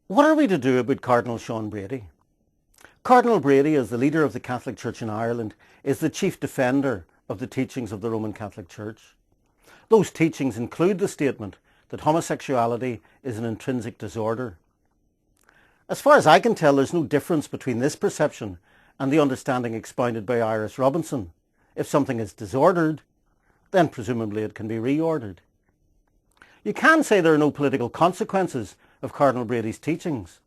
What are we to do about Cardinal Sean Brady? Cardinal Brady, as the leader of the Catholic Church in Ireland, is the chief defender of the teachings of the Roman Catholic Church. Those teachings include the statement that homosexuality is an intrinsic disorder. As far as I can tell, there's no difference between this perception and the understanding expounded by Iris Robinson. If something is disordered, then presumably it can be reordered. You can say there are no political consequences of Cardinal Brady's teachings,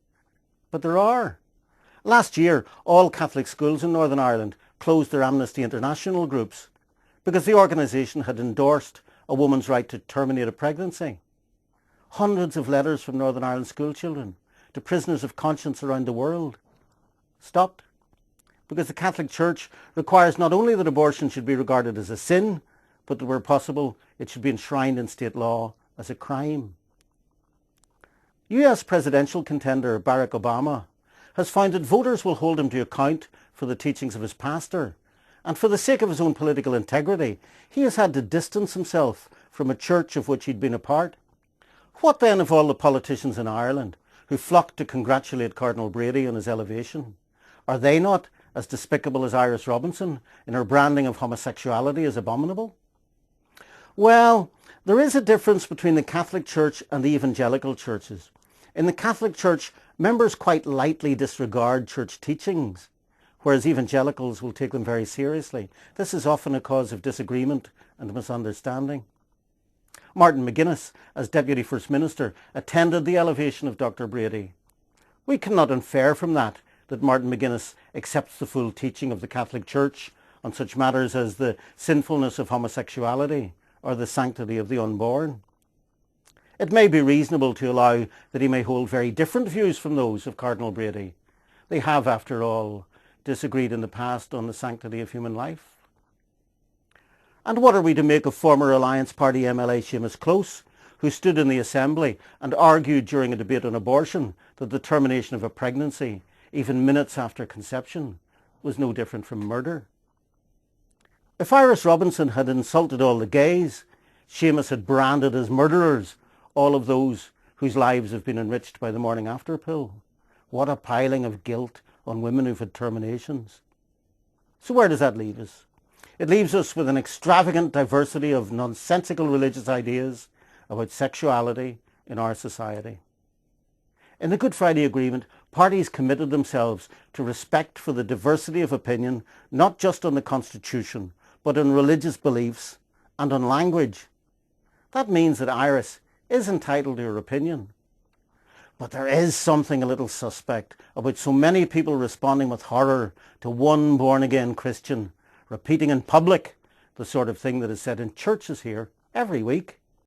but there are. Last year, all Catholic schools in Northern Ireland closed their Amnesty International groups because the organisation had endorsed a woman's right to terminate a pregnancy. Hundreds of letters from Northern Ireland schoolchildren to prisoners of conscience around the world stopped because the Catholic Church requires not only that abortion should be regarded as a sin, but that where possible it should be enshrined in state law as a crime. US presidential contender Barack Obama has found that voters will hold him to account for the teachings of his pastor, and for the sake of his own political integrity, he has had to distance himself from a church of which he'd been a part. What then of all the politicians in Ireland who flocked to congratulate Cardinal Brady on his elevation? Are they not as despicable as Iris Robinson in her branding of homosexuality as abominable? Well, there is a difference between the Catholic Church and the evangelical churches. In the Catholic Church, members quite lightly disregard church teachings, whereas evangelicals will take them very seriously. This is often a cause of disagreement and misunderstanding. Martin McGuinness, as Deputy First Minister, attended the elevation of Dr. Brady. We cannot infer from that Martin McGuinness accepts the full teaching of the Catholic Church on such matters as the sinfulness of homosexuality or the sanctity of the unborn. It may be reasonable to allow that he may hold very different views from those of Cardinal Brady. They have, after all, disagreed in the past on the sanctity of human life. And what are we to make of former Alliance Party MLA Seamus Close, who stood in the Assembly and argued during a debate on abortion that the termination of a pregnancy, even minutes after conception, was no different from murder? If Iris Robinson had insulted all the gays, Seamus had branded as murderers all of those whose lives have been enriched by the morning after pill. What a piling of guilt on women who've had terminations. So where does that leave us? It leaves us with an extravagant diversity of nonsensical religious ideas about sexuality in our society. In the Good Friday Agreement, parties committed themselves to respect for the diversity of opinion, not just on the Constitution, but on religious beliefs and on language. That means that Iris is entitled to her opinion. But there is something a little suspect about so many people responding with horror to one born-again Christian repeating in public the sort of thing that is said in churches here every week.